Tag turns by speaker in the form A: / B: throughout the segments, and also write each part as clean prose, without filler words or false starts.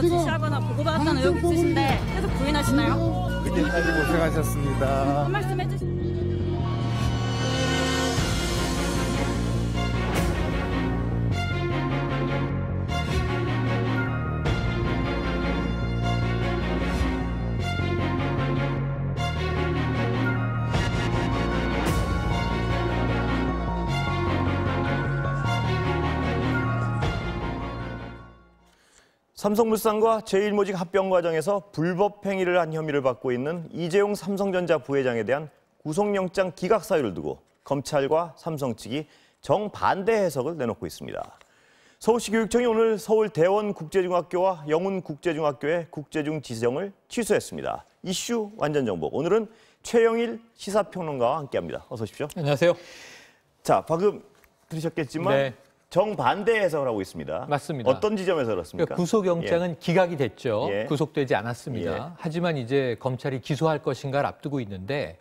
A: 지시하거나 보고받았다는 의혹이 있으신데 계속 부인하시나요?
B: 그때까지 고생하셨습니다.
A: 한 말씀 해주시죠.
C: 삼성물산과 제일모직 합병 과정에서 불법 행위를 한 혐의를 받고 있는 이재용 삼성전자 부회장에 대한 구속영장 기각 사유를 두고 검찰과 삼성 측이 정반대 해석을 내놓고 있습니다. 서울시 교육청이 오늘 서울 대원국제중학교와 영훈국제중학교의 국제중 지정을 취소했습니다. 이슈 완전 정보. 오늘은 최영일 시사평론가와 함께합니다. 어서 오십시오.
D: 안녕하세요.
C: 자, 방금 들으셨겠지만
D: 네.
C: 정반대 해석을 하고 있습니다.
D: 맞습니다.
C: 어떤 지점에서 그렇습니까?
D: 그러니까 구속영장은 기각이 됐죠.
C: 예.
D: 구속되지 않았습니다.
C: 예.
D: 하지만 이제 검찰이 기소할 것인가를 앞두고 있는데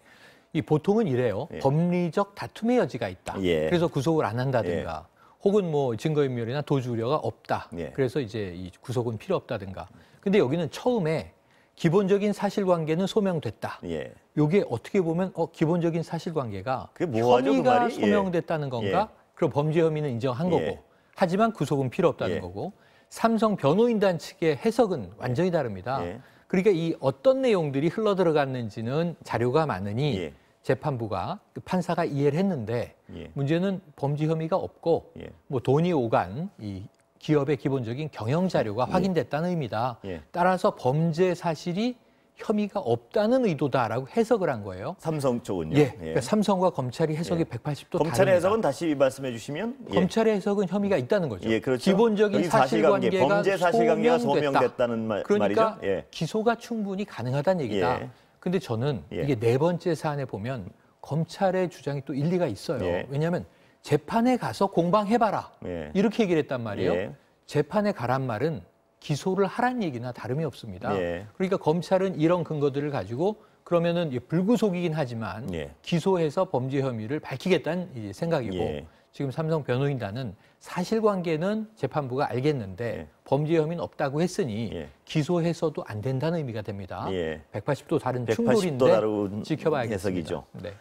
D: 이 보통은 이래요.
C: 예.
D: 법리적 다툼의 여지가 있다.
C: 예.
D: 그래서 구속을 안 한다든가 혹은 뭐 증거인멸이나 도주 우려가 없다.
C: 예.
D: 그래서 이제 이 구속은 필요 없다든가. 근데 여기는 처음에 기본적인 사실관계는 소명됐다.
C: 예.
D: 이게 어떻게 보면 기본적인 사실관계가
C: 그게 뭐하죠, 그
D: 혐의가
C: 말이?
D: 소명됐다는 건가? 그럼 범죄 혐의는 인정한 거고
C: 예.
D: 하지만 구속은 필요 없다는
C: 예.
D: 거고 삼성 변호인단 측의 해석은 완전히 다릅니다.
C: 예.
D: 그러니까 이 어떤 내용들이 흘러들어갔는지는 자료가 많으니
C: 예.
D: 재판부가 그 판사가 이해를 했는데
C: 예.
D: 문제는 범죄 혐의가 없고
C: 예.
D: 뭐 돈이 오간 이 기업의 기본적인 경영 자료가 확인됐다는 의미다.
C: 예.
D: 따라서 범죄 사실이 혐의가 없다는 의도다라고 해석을 한 거예요.
C: 삼성 쪽은요?
D: 예. 그러니까 삼성과 검찰이 해석이 180도 다릅니다.
C: 검찰의 해석은 다시 말씀해 주시면?
D: 검찰의 해석은 혐의가 있다는 거죠.
C: 예, 그렇죠.
D: 기본적인 사실관계가
C: 범죄 사실관계가 소명됐다는
D: 그러니까
C: 말이죠. 예.
D: 기소가 충분히 가능하다는 얘기다.
C: 예.
D: 근데 저는
C: 예.
D: 이게 네 번째 사안에 보면 검찰의 주장이 또 일리가 있어요.
C: 예.
D: 왜냐하면 재판에 가서 공방해봐라.
C: 예.
D: 이렇게 얘기를 했단 말이에요.
C: 예.
D: 재판에 가란 말은 기소를 하란 얘기나 다름이 없습니다.
C: 예.
D: 그러니까 검찰은 이런 근거들을 가지고 그러면은 불구속이긴 하지만
C: 예.
D: 기소해서 범죄 혐의를 밝히겠다는 이 생각이고
C: 예.
D: 지금 삼성 변호인단은 사실관계는 재판부가 알겠는데
C: 예.
D: 범죄 혐의는 없다고 했으니
C: 예.
D: 기소해서도 안 된다는 의미가 됩니다.
C: 예.
D: 180도 다른
C: 180도
D: 충돌인데
C: 다른
D: 지켜봐야겠습니다.
C: 해석이죠.
D: 네.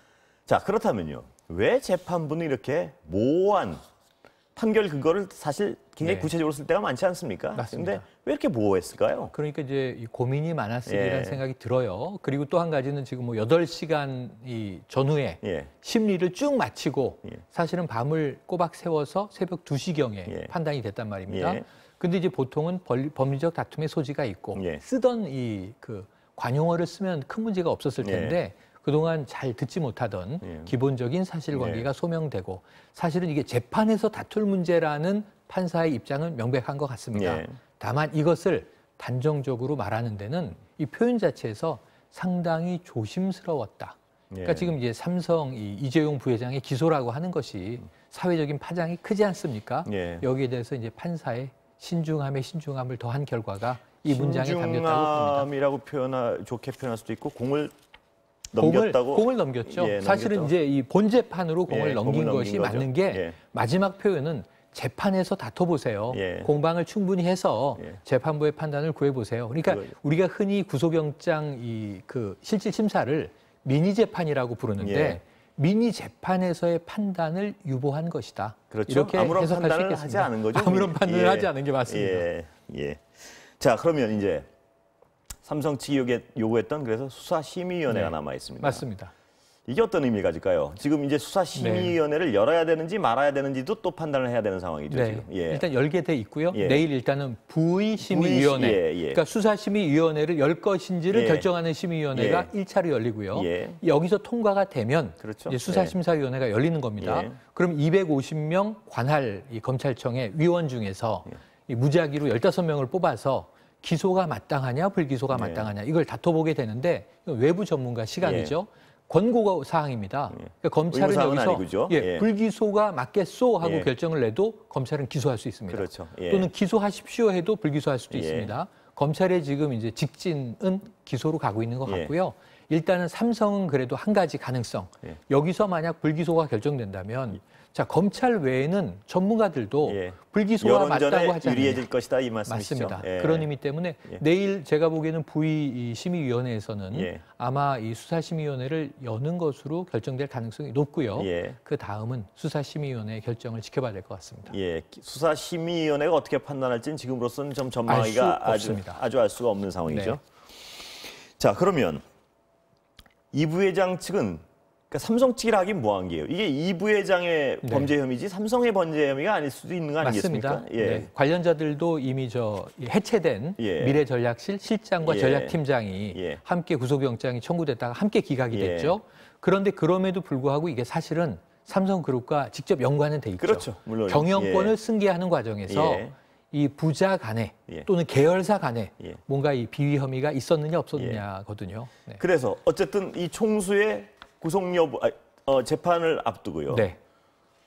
C: 자, 그렇다면요. 왜 재판부는 이렇게 모호한 판결 근거를 사실 굉장히
D: 네.
C: 구체적으로 쓸 때가 많지 않습니까?
D: 맞습니다.
C: 근데 왜 이렇게 모호했을까요?
D: 그러니까 이제 이 고민이 많았으리라는
C: 예.
D: 생각이 들어요. 그리고 또 한 가지는 지금 뭐 8시간 이 전후에
C: 예.
D: 심리를 쭉 마치고
C: 예.
D: 사실은 밤을 꼬박 세워서 새벽 2시경에
C: 예.
D: 판단이 됐단 말입니다.
C: 예.
D: 근데 이제 보통은 법리적 다툼의 소지가 있고
C: 예.
D: 쓰던 이 그 관용어를 쓰면 큰 문제가 없었을 텐데 그동안 잘 듣지 못하던
C: 예.
D: 기본적인 사실관계가 소명되고 사실은 이게 재판에서 다툴 문제라는 판사의 입장은 명백한 것 같습니다.
C: 예.
D: 다만 이것을 단정적으로 말하는 데는 이 표현 자체에서 상당히 조심스러웠다. 그러니까
C: 예.
D: 지금 이제 삼성 이재용 부회장의 기소라고 하는 것이 사회적인 파장이 크지 않습니까?
C: 예.
D: 여기에 대해서 이제 판사의 신중함을 더한 결과가 이 문장에 담겼다고 봅니다.
C: 신중함이라고 좋게 표현할 수도 있고 공을 넘겼다고.
D: 공을 넘겼죠.
C: 예,
D: 사실은
C: 넘겼다고.
D: 이제 이 본재판으로 공을
C: 예,
D: 넘긴
C: 공을
D: 것이
C: 넘긴 거죠.
D: 맞는 게
C: 예.
D: 마지막 표현은 재판에서 다퉈보세요.
C: 예.
D: 공방을 충분히 해서
C: 예.
D: 재판부의 판단을 구해보세요. 그러니까
C: 그거죠.
D: 우리가 흔히 구속영장 실질 심사를 미니 재판이라고 부르는데
C: 예.
D: 미니 재판에서의 판단을 유보한 것이다.
C: 그렇죠.
D: 이렇게
C: 아무런
D: 해석할 수
C: 판단을
D: 있겠습니다.
C: 하지 않은 거죠.
D: 아무런 판단을
C: 예.
D: 하지 않은 게 맞습니다.
C: 예. 예. 자, 그러면 이제 삼성 측이 요구했던 그래서 수사심의위원회가
D: 네.
C: 남아 있습니다.
D: 맞습니다.
C: 이게 어떤 의미를 가질까요? 지금 이제 수사심의위원회를 열어야 되는지 말아야 되는지도 또 판단을 해야 되는 상황이죠.
D: 네.
C: 지금. 예.
D: 일단 열게 돼 있고요.
C: 예.
D: 내일 일단은 부의심의위원회,
C: 예.
D: 그러니까 수사심의위원회를 열 것인지를
C: 예.
D: 결정하는 심의위원회가
C: 예.
D: 1차로 열리고요.
C: 예.
D: 여기서 통과가 되면
C: 그렇죠.
D: 이제 수사심사위원회가 열리는 겁니다.
C: 예.
D: 그럼 250명 관할 이 검찰청의 위원 중에서 이 무작위로 15명을 뽑아서 기소가 마땅하냐 불기소가
C: 예.
D: 마땅하냐 이걸 다퉈보게 되는데 이건 외부 전문가 시간이죠. 권고 사항입니다. 그러니까 검찰은
C: 의무사항은
D: 여기서
C: 아니고죠.
D: 예, 불기소가 맞겠소 하고
C: 예.
D: 결정을 내도 검찰은 기소할 수 있습니다.
C: 그렇죠. 예.
D: 또는 기소하십시오 해도 불기소할 수도
C: 예.
D: 있습니다. 검찰의 지금 이제 직진은 기소로 가고 있는 것
C: 예.
D: 같고요. 일단은 삼성은 그래도 한 가지 가능성.
C: 예.
D: 여기서 만약 불기소가 결정된다면 자, 검찰 외에는 전문가들도
C: 예.
D: 불기소가 맞다고
C: 여론전에
D: 하지 않느냐.
C: 유리해질 것이다 이 말씀이시죠?
D: 맞습니다.
C: 예.
D: 그런 의미 때문에
C: 예.
D: 내일 제가 보기에는 부의 심의위원회에서는
C: 예.
D: 아마 이 수사심의위원회를 여는 것으로 결정될 가능성이 높고요.
C: 예.
D: 그 다음은 수사심의위원회의 결정을 지켜봐야 될 것 같습니다.
C: 예, 수사심의위원회가 어떻게 판단할지는 지금으로서는 좀 전망하기가 아주 알 수가 없는 상황이죠.
D: 네.
C: 자, 그러면 이 부회장 측은 그러니까 삼성 측이라 하긴 뭐한 게요. 이게 이 부회장의
D: 네.
C: 범죄 혐의지 삼성의 범죄 혐의가 아닐 수도 있는 거 아니겠습니까?
D: 맞습니다.
C: 예.
D: 네. 관련자들도 이미 해체된
C: 예.
D: 미래전략실 실장과
C: 예.
D: 전략팀장이
C: 예.
D: 함께 구속영장이 청구됐다가 함께 기각이
C: 예.
D: 됐죠. 그런데 그럼에도 불구하고 이게 사실은 삼성그룹과 직접 연관은 돼 있죠.
C: 그렇죠. 물론
D: 경영권을 승계하는 과정에서
C: 예.
D: 이 부자 간에
C: 예.
D: 또는 계열사 간에
C: 예.
D: 뭔가 이 비위 혐의가 있었느냐 없었느냐거든요. 네.
C: 그래서 어쨌든 이 총수의 구속 여부 재판을 앞두고요.
D: 네.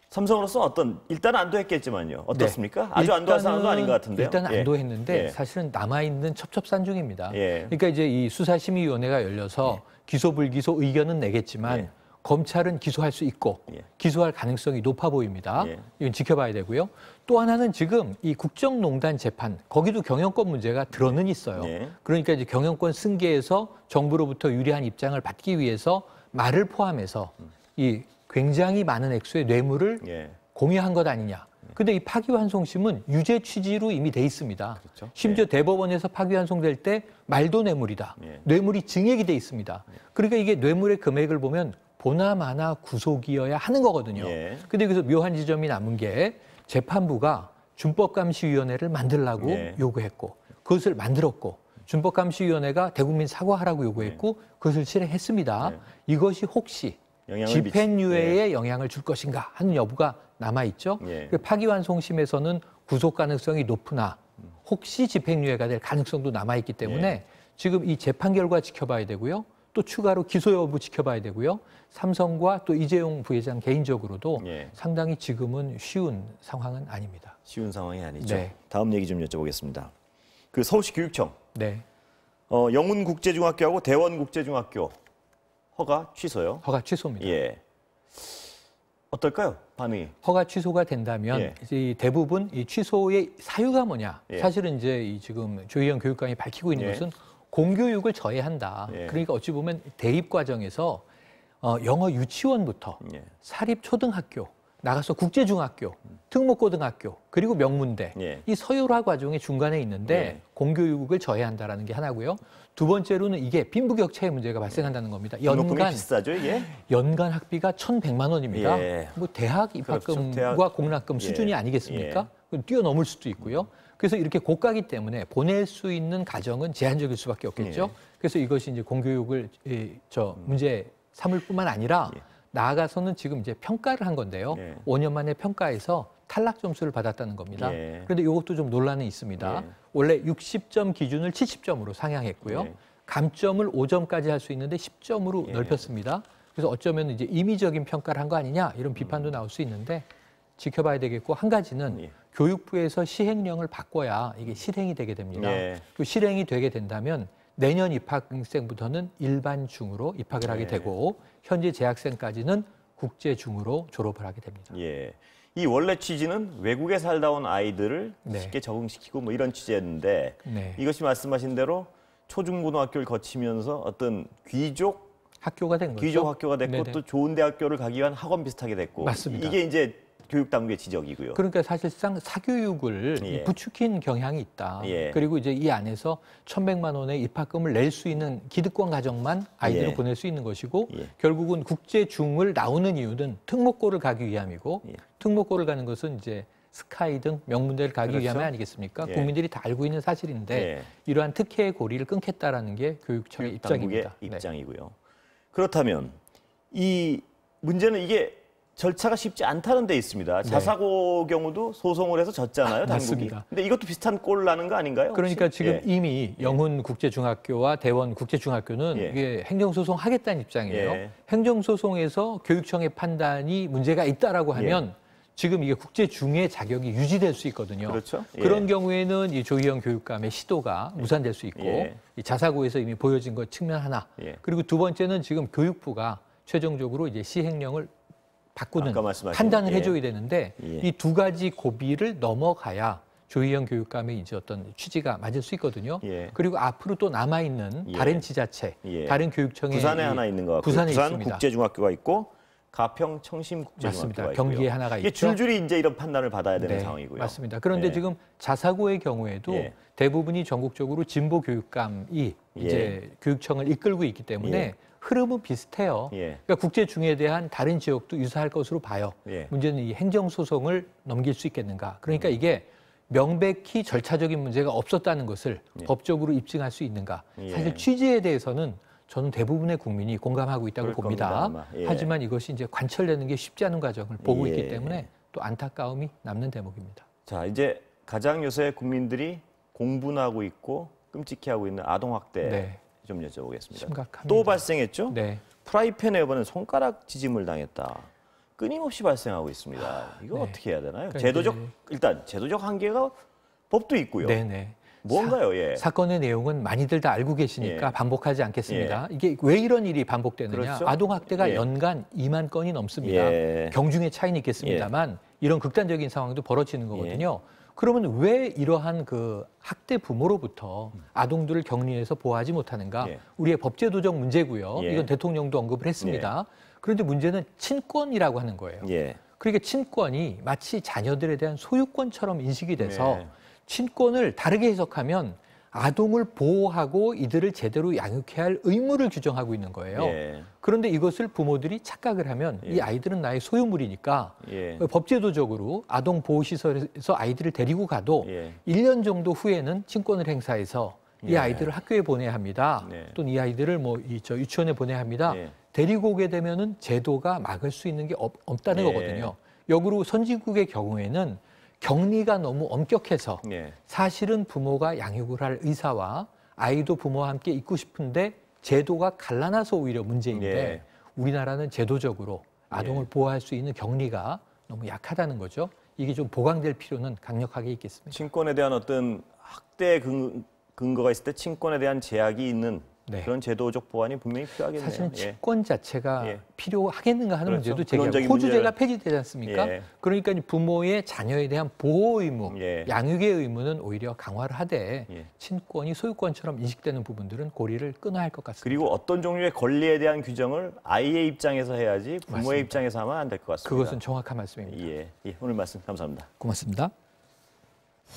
C: 삼성으로서 일단 안도했겠지만요. 어떻습니까? 아주 안도한 상황도 아닌 것 같은데요.
D: 일단
C: 예.
D: 안도했는데
C: 예.
D: 사실은 남아있는 첩첩산중입니다.
C: 예.
D: 그러니까 이제 이 수사심의위원회가 열려서 기소 불기소 의견은 내겠지만
C: 예.
D: 검찰은 기소할 수 있고
C: 예.
D: 기소할 가능성이 높아 보입니다.
C: 예.
D: 이건 지켜봐야 되고요. 또 하나는 지금 이 국정농단 재판 거기도 경영권 문제가 들어는 있어요.
C: 예.
D: 그러니까 이제 경영권 승계에서 정부로부터 유리한 입장을 받기 위해서 말을 포함해서 이 굉장히 많은 액수의 뇌물을
C: 예.
D: 공유한 것 아니냐. 근데 이 파기환송심은 유죄 취지로 이미 돼 있습니다.
C: 그렇죠.
D: 심지어 대법원에서 파기환송될 때 말도 뇌물이다.
C: 예.
D: 뇌물이 증액이 돼 있습니다. 그러니까 이게 뇌물의 금액을 보면 보나마나 구속이어야 하는 거거든요.
C: 예.
D: 근데 그래서 묘한 지점이 남은 게 재판부가 준법감시위원회를 만들라고
C: 예.
D: 요구했고 그것을 만들었고 준법감시위원회가 대국민 사과하라고 요구했고 그것을 실행했습니다.
C: 예.
D: 이것이 혹시
C: 영향을
D: 집행유예에 영향을 줄 것인가 하는 여부가 남아있죠.
C: 예.
D: 그 파기환송심에서는 구속 가능성이 높으나 혹시 집행유예가 될 가능성도 남아있기 때문에
C: 예.
D: 지금 이 재판 결과 지켜봐야 되고요. 또 추가로 기소 여부 지켜봐야 되고요. 삼성과 또 이재용 부회장 개인적으로도
C: 예.
D: 상당히 지금은 쉬운 상황은 아닙니다.
C: 쉬운 상황이 아니죠.
D: 네.
C: 다음 얘기 좀 여쭤보겠습니다. 그 서울시 교육청
D: 네,
C: 영훈국제중학교하고 대원국제중학교 허가 취소요.
D: 허가 취소입니다.
C: 예. 어떨까요? 반응이.
D: 허가 취소가 된다면
C: 예.
D: 이제 이 대부분 이 취소의 사유가 뭐냐?
C: 예.
D: 사실은 이제 이 지금 조희연 교육감이 밝히고 있는
C: 예.
D: 것은 공교육을 저해한다.
C: 예.
D: 그러니까 어찌 보면 대입 과정에서 영어 유치원부터
C: 예.
D: 사립 초등학교, 나가서 국제중학교, 특목고등학교, 그리고 명문대
C: 예.
D: 이 서열화 과정의 중간에 있는데
C: 예.
D: 공교육을 저해한다라는 게 하나고요. 두 번째로는 이게 빈부격차의 문제가 발생한다는 겁니다.
C: 등록금이 비싸죠, 이게?
D: 연간 학비가 1,100만 원입니다.
C: 예.
D: 뭐 대학 입학금과
C: 대학-
D: 공락금
C: 예.
D: 수준이 아니겠습니까? 뛰어넘을 수도 있고요. 그래서 이렇게 고가기 때문에 보낼 수 있는 가정은 제한적일 수밖에 없겠죠.
C: 예.
D: 그래서 이것이 이제 공교육을 문제 삼을 뿐만 아니라
C: 예.
D: 나아가서는 지금 이제 평가를 한 건데요.
C: 예.
D: 5년 만에 평가에서 탈락 점수를 받았다는 겁니다.
C: 예.
D: 그런데 이것도 좀 논란이 있습니다.
C: 예.
D: 원래 60점 기준을 70점으로 상향했고요.
C: 예.
D: 감점을 5점까지 할 수 있는데 10점으로
C: 예.
D: 넓혔습니다. 그래서 어쩌면 이제 임의적인 평가를 한 거 아니냐 이런 비판도 나올 수 있는데 지켜봐야 되겠고 한 가지는
C: 예.
D: 교육부에서 시행령을 바꿔야 이게 실행이 되게 됩니다.
C: 예.
D: 그 실행이 되게 된다면 내년 입학생부터는 일반 중으로 입학을 하게
C: 예.
D: 되고 현재 재학생까지는 국제 중으로 졸업을 하게 됩니다.
C: 예. 이 원래 취지는 외국에 살다 온 아이들을
D: 네.
C: 쉽게 적응시키고 뭐 이런 취지였는데
D: 네.
C: 이것이 말씀하신 대로 초중고등학교를 거치면서 어떤 귀족
D: 학교가 된 거죠.
C: 귀족 학교가 됐고
D: 네네.
C: 또 좋은 대학교를 가기 위한 학원 비슷하게 됐고
D: 맞습니다.
C: 이게 이제 교육 당국의 지적이고요.
D: 그러니까 사실상 사교육을
C: 예.
D: 부추긴 경향이 있다.
C: 예.
D: 그리고 이제 이 안에서 1,100만 원의 입학금을 낼 수 있는 기득권 가정만 아이들을
C: 예.
D: 보낼 수 있는 것이고
C: 예.
D: 결국은 국제중을 나오는 이유는 특목고를 가기 위함이고
C: 예.
D: 특목고를 가는 것은 이제 스카이 등 명문대를 가기
C: 그렇죠.
D: 위함이 아니겠습니까?
C: 예.
D: 국민들이 다 알고 있는 사실인데
C: 예.
D: 이러한 특혜의 고리를 끊겠다라는 게 교육청의
C: 교육 당국의
D: 입장입니다. 네.
C: 입장이고요. 그렇다면 이 문제는 이게 절차가 쉽지 않다는 데 있습니다. 자사고 경우도 소송을 해서 졌잖아요, 당국이.
D: 맞습니다.
C: 근데 이것도 비슷한 꼴 나는 거 아닌가요? 혹시?
D: 그러니까 지금
C: 예.
D: 이미 영훈 국제중학교와 대원 국제중학교는
C: 예.
D: 이게 행정소송 하겠다는 입장이에요.
C: 예.
D: 행정소송에서 교육청의 판단이 문제가 있다라고 하면 지금 이게 국제중의 자격이 유지될 수 있거든요.
C: 그렇죠. 예.
D: 그런 경우에는 이 조희연 교육감의 시도가 무산될 수 있고
C: 예.
D: 이 자사고에서 이미 보여진 것 측면 하나.
C: 예.
D: 그리고 두 번째는 지금 교육부가 최종적으로 이제 시행령을
C: 아까 말씀하신,
D: 판단을
C: 예.
D: 해줘야 되는데
C: 예.
D: 이 두 가지 고비를 넘어가야 조희영 교육감의 이제 어떤 취지가 맞을 수 있거든요.
C: 예.
D: 그리고 앞으로 또 남아 있는
C: 예.
D: 다른 지자체,
C: 예.
D: 다른 교육청에
C: 부산에 하나 있는 것 같고
D: 부산에
C: 부산
D: 있습니다.
C: 국제중학교가 있고 가평 청심국제중학교가
D: 맞습니다.
C: 있고요.
D: 경기에 하나가
C: 이게
D: 있죠.
C: 줄줄이 이제 이런 판단을 받아야 되는
D: 네,
C: 상황이고요.
D: 맞습니다. 그런데
C: 예.
D: 지금 자사고의 경우에도
C: 예.
D: 대부분이 전국적으로 진보 교육감이 이제 교육청을 이끌고 있기 때문에
C: 예.
D: 흐름은 비슷해요.
C: 예.
D: 그러니까 국제중에 대한 다른 지역도 유사할 것으로 봐요.
C: 예.
D: 문제는 이 행정소송을 넘길 수 있겠는가. 그러니까 이게 명백히 절차적인 문제가 없었다는 것을
C: 예.
D: 법적으로 입증할 수 있는가.
C: 예.
D: 사실 취지에 대해서는 저는 대부분의 국민이 공감하고 있다고
C: 그럴
D: 봅니다.
C: 겁니다, 아마. 예.
D: 하지만 이것이 이제 관철되는 게 쉽지 않은 과정을 보고
C: 예.
D: 있기 때문에 또 안타까움이 남는 대목입니다.
C: 자, 이제 가장 요새 국민들이 공분하고 있고 끔찍해하고 있는 아동학대
D: 네.
C: 좀 여쭤보겠습니다.
D: 심각합니다.
C: 또 발생했죠?
D: 네.
C: 프라이팬에 이번엔 손가락 지짐을 당했다. 끊임없이 발생하고 있습니다. 이거
D: 네.
C: 어떻게 해야 되나요?
D: 그러니까
C: 일단 제도적 한계가 법도 있고요.
D: 네네.
C: 뭔가요? 예.
D: 사건의 내용은 많이들 다 알고 계시니까
C: 예.
D: 반복하지 않겠습니다. 이게 왜 이런 일이 반복되느냐.
C: 그렇죠?
D: 아동학대가
C: 예.
D: 연간 2만 건이 넘습니다.
C: 예.
D: 경중의 차이는 있겠습니다만 이런 극단적인 상황도 벌어지는 거거든요. 그러면 왜 이러한 그 학대 부모로부터 아동들을 격리해서 보호하지 못하는가?
C: 예.
D: 우리의 법제도적 문제고요.
C: 예.
D: 이건 대통령도 언급을 했습니다. 그런데 문제는 친권이라고 하는 거예요.
C: 예.
D: 그러니까 친권이 마치 자녀들에 대한 소유권처럼 인식이 돼서
C: 네.
D: 친권을 다르게 해석하면 아동을 보호하고 이들을 제대로 양육해야 할 의무를 규정하고 있는 거예요.
C: 예.
D: 그런데 이것을 부모들이 착각을 하면
C: 예.
D: 이 아이들은 나의 소유물이니까
C: 예.
D: 법제도적으로 아동보호시설에서 아이들을 데리고 가도
C: 예.
D: 1년 정도 후에는 친권을 행사해서 이
C: 예.
D: 아이들을 학교에 보내야 합니다.
C: 네.
D: 또는 이 아이들을 유치원에 보내야 합니다.
C: 예.
D: 데리고 오게 되면은 제도가 막을 수 있는 게 없다는
C: 예.
D: 거거든요. 역으로 선진국의 경우에는 격리가 너무 엄격해서
C: 예.
D: 사실은 부모가 양육을 할 의사와 아이도 부모와 함께 있고 싶은데 제도가 갈라놔서 오히려 문제인데
C: 예.
D: 우리나라는 제도적으로 아동을 보호할 수 있는 격리가 너무 약하다는 거죠. 이게 좀 보강될 필요는 강력하게 있겠습니다.
C: 친권에 대한 어떤 학대 근거가 있을 때 친권에 대한 제약이 있는
D: 네.
C: 그런 제도적 보완이 분명히 필요하겠네요.
D: 사실은
C: 예.
D: 친권 자체가
C: 예.
D: 필요하겠는가 하는
C: 그렇죠.
D: 문제도 제기하고
C: 근원적인
D: 호주제가
C: 문제를-
D: 폐지되지 않습니까?
C: 예.
D: 그러니까 부모의 자녀에 대한 보호 의무,
C: 예.
D: 양육의 의무는 오히려 강화를 하되
C: 예.
D: 친권이 소유권처럼 인식되는 부분들은 고리를 끊어야 할 것 같습니다.
C: 그리고 어떤 종류의 권리에 대한 규정을 아이의 입장에서 해야지 부모의
D: 맞습니다.
C: 입장에서 하면 안 될 것 같습니다.
D: 그것은 정확한 말씀입니다.
C: 예. 예. 오늘 말씀 감사합니다.
D: 고맙습니다.